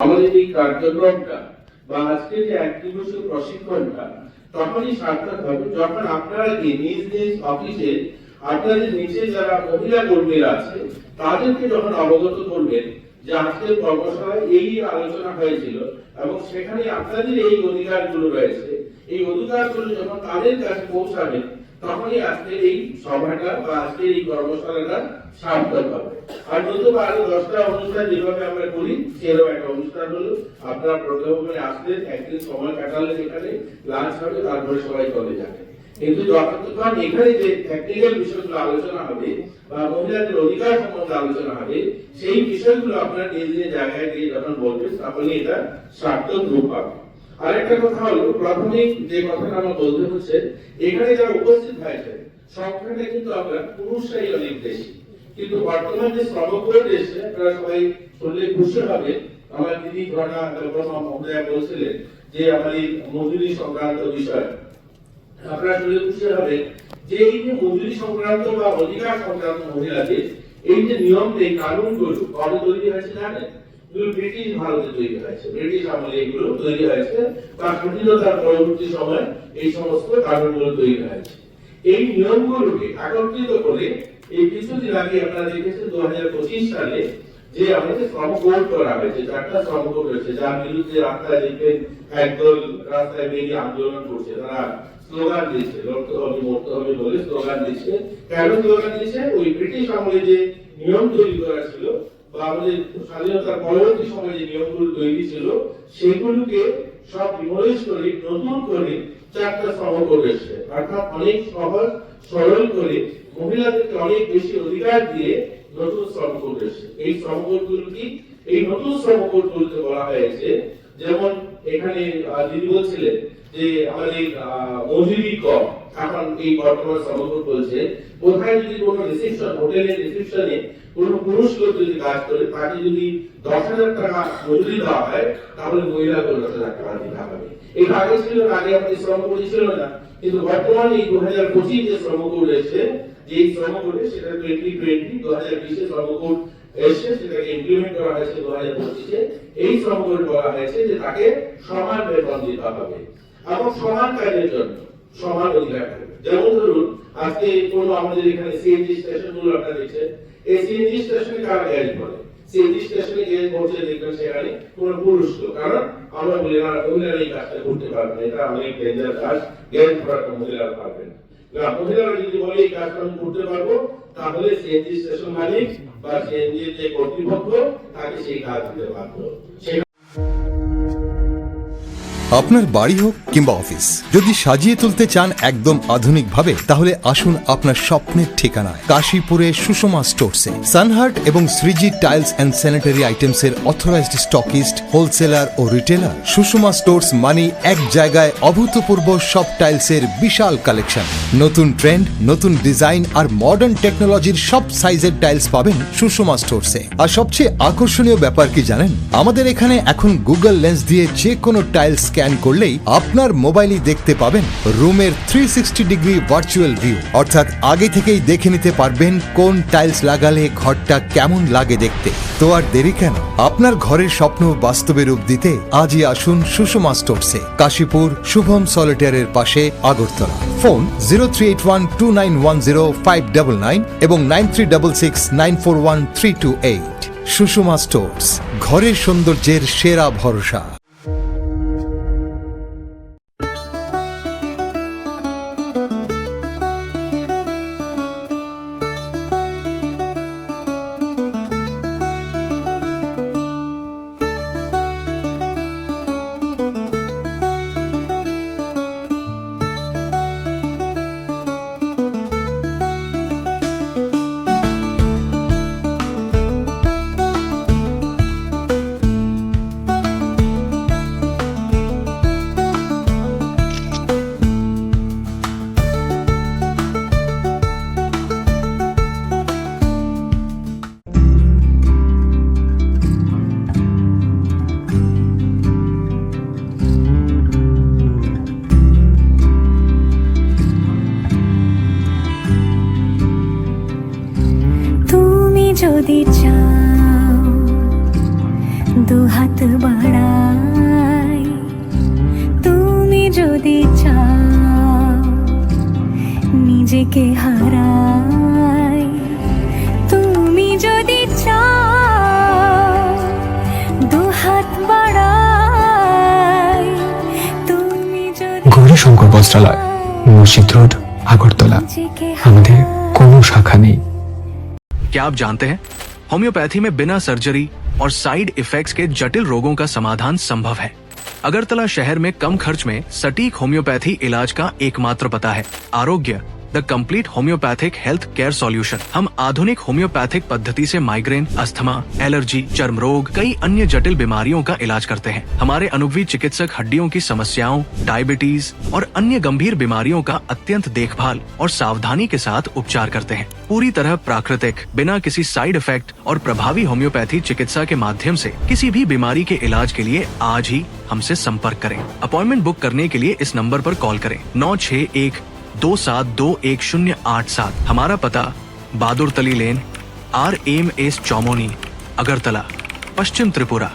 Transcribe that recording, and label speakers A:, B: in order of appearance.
A: আমাদের এই কার্যক্রমটা বা আজকে যে এক দিবসীয় প্রশিক্ষণটা তখনই সার্থক হবে যখন আপনারা কি নিজ নিজ অফিসে আপনাদের নিচে যারা মহিলা কর্মীরা আছে তাদেরকে যখন অবগত করবেন যে আজকের কর্মশালায় এই আলোচনা হয়েছিল এবং সেখানে আপনাদের এই অধিকারগুলো রয়েছে, এই অধিকারগুলো যখন তাদের কাছে পৌঁছাবেন তখনই আজকের এই সভাটা বা আজকের এই কর্মশালাটা সার্থক হবে। আর নতুবা আরো 10টা অনুষ্ঠান যেভাবে আমরা করি সেরকম একটা অনুষ্ঠান হলো আপনারা প্রোগ্রামে আসলেন, একদিন সময় কাটালেন, এখানে লাঞ্চ হবে, তারপরে সবাই চলে যাবে। কিন্তু যতক্ষণ এখানে যে টেকনিক্যাল বিষয়গুলো আলোচনা হবে বা মহিলাদের অধিকার সম্বন্ধে আলোচনা হবে সেই বিষয়গুলো আপনারা নিজ নিজ জায়গায় গিয়ে যখন বলবেন তখনই এটা সার্থক রূপ পাবে। আরেকটা কথা হলো, প্রাথমিক যে কথাটা আমার বলতে হচ্ছে, এখানে যারা উপস্থিত হয়েছে সংখ্যাটা কিন্তু আমরা পুরুষরাই অনেক বেশি, কিন্তু বর্তমান যে শ্রমকোড এসে আপনারা সবাই শুনলে খুশি হবে। আমার দিদি ঘটনা মহোদয়া বলছিলেন যে আমার এই মজুরি সংক্রান্ত বিষয়, আপনারা শুনলে খুশি হবে যে এই যে মজুরি সংক্রান্ত বা অধিকার সংক্রান্ত মহিলাদের এই যে নিয়ম, এই কানুনগুলো কবে তৈরি হয়েছে জানেন? ব্রিটিশ ভারতে তৈরি হয়েছে, ব্রিটিশ আমলে এগুলো তৈরি হয়েছে বা স্বাধীনতার পরবর্তী সময় এই সমস্ত কানুনগুলো তৈরি হয়েছে। এই নিয়মগুলোকে একত্রিত করে এই কিছুদিন আগে আপনারা দেখেছেন 2025 সালে যে আমাদের শ্রম কোড করা হয়েছে, 4টা শ্রম কোড রয়েছে, যার বিরুদ্ধে রাস্তায় দেখবেন একদল রাস্তায় বেরিয়ে আন্দোলন করছে, তারা স্লোগান দিচ্ছে, লড়তে হবে মরতে হবে বলে স্লোগান দিচ্ছে। কেন স্লোগান দিচ্ছে? ওই ব্রিটিশ আমলে যে নিয়ম তৈরি করা ছিল বা আমাদের স্বাধীনতার পরবর্তী সময়ে যে নিয়মগুলো তৈরি ছিল সেগুলোকে সব রিমোলিশ করে নতুন করে 4টা শ্রম কোড এসেছে, অর্থাৎ অনেক সহজ সরল করে মহিলাদেরকে অনেক বেশি অধিকার দিয়ে নতুন শ্রম কোড এসেছে। এই শ্রম কোডগুলো কি? এই নতুন শ্রম কোডগুলোতে বলা হয়েছে, যেমন এখানে দিদি বলছিলেন যে আমাদের মজুরি কম, এখন এই বর্তমান শ্রম কোড বলছে কোথায় যদি কোনো রিসেপশন, হোটেলের রিসেপশনে কোনো পুরুষ লোক যদি কাজ করে তাকে যদি 10,000 টাকা মজুরি দেওয়া হয় তাহলে মহিলাকে 10,000 টাকা দিতে হবে। এর আগে ছিল, আগে আমাদের শ্রম কোড ছিল না, কিন্তু বর্তমানে এই 2025 যে শ্রম কোড এসেছে, যে শ্রম কোডে সেটা 2020 শ্রম কোড এসে সেটাকে ইমপ্লিমেন্ট করা হয়েছে 2025-এ। এই শ্রম কোড বলা হয়েছে যে তাকে সমান বেতন দিতে হবে এবং সমান কাজের জন্য সমান অধিকার থাকবে। যেমন ধরুন আজকে কোনো আমাদের এখানে সিএনজি স্টেশন গুলো আপনারা দেখছেন, এই সিএনজি স্টেশনে কারা গ্যারেজ করে? সিএনজি স্টেশনে গ্যারেজ বসে দেখবেন সেখানে কোনো পুরুষ লোক, কারণ আমরা বলি না মহিলারা এই কাজটা করতে পারবে না, এটা অনেক ডেঞ্জার কাজ, গ্যারেজ করাটা মহিলারা পারবে না। মহিলারা যদি বলে এই কাজটা আমি করতে পারবো তাহলে সিএনজি স্টেশন মালিক বা সিএনজি যে কর্তৃপক্ষ তাকে সেই কাজ দিতে পারবো।
B: আপনার বাড়ি হোক কিংবা অফিস, যদি সাজিয়ে তুলতে চান একদম আধুনিক ভাবে, তাহলে আসুন আপনার স্বপ্নের ঠিকানায় কাশীপুরে সুষমা স্টোরসে। সানহার্ট এবং Shreeji tiles and sanitary items এর অথরাইজড স্টকিস্ট, হোলসেলার ও রিটেলার। সুষমা স্টোরস মানে এক জায়গায় অভূতপূর্ব সব টাইলসের বিশাল কালেকশন, নতুন ট্রেন্ড, নতুন ডিজাইন আর মডার্ন টেকনোলজির সব সাইজের টাইলস পাবেন সুষমা স্টোরসে। আর সবচেয়ে আকর্ষণীয় ব্যাপার কি জানেন? আমাদের এখানে এখন গুগল লেন্স দিয়ে যে কোনো টাইলস স্ক্যান করলেই আপনার মোবাইলেই দেখতে পাবেন রুমের 360 ডিগ্রি ভার্চুয়াল ভিউ, অর্থাৎ আগে থেকেই দেখে নিতে পারবেন কোন টাইলস লাগালে ঘরটা কেমন লাগে দেখতে। তো আর দেরি কেন? আপনার ঘরের স্বপ্ন বাস্তবে রূপ দিতে আজই আসুন সুষমা স্টোরসে, কাশীপুর শুভম সলিটারের পাশে, আগরতলা। ফোন 03812910 এবং 9366941328। সুষমা স্টোরস, ঘরের সৌন্দর্যের সেরা ভরসা।
C: যদি চাও নিজেকে হারাই, তুমি যদি চাও দুহাত বাড়াই, তুমি যদি
D: গৌরীশঙ্কর বস্ত্রালয়, মসজিদ রোড, আগরতলা। আমাদের কোনো শাখা নেই।
E: क्या आप जानते हैं होम्योपैथी में बिना सर्जरी और साइड इफेक्ट्स के जटिल रोगों का समाधान संभव है। अगरतला शहर में कम खर्च में सटीक होम्योपैथी इलाज का एकमात्र पता है आरोग्य the complete homeopathic health care solution. हम आधुनिक होम्योपैथिक पद्धति से माइग्रेन, अस्थमा, एलर्जी, चर्म रोग, कई अन्य जटिल बीमारियों का इलाज करते हैं। हमारे अनुभवी चिकित्सक हड्डियों की समस्याओं, डायबिटीज और अन्य गंभीर बीमारियों का अत्यंत देखभाल और सावधानी के साथ उपचार करते हैं। पूरी तरह प्राकृतिक, बिना किसी साइड इफेक्ट और प्रभावी होम्योपैथी चिकित्सा के माध्यम से किसी भी बीमारी के इलाज के लिए आज ही हमसे संपर्क करें। अपॉइंटमेंट बुक करने के लिए इस नंबर पर कॉल करें 9612721087। हमारा पता बहादुर तली लेन, RMS चौमोनी, अगरतला, पश्चिम त्रिपुरा।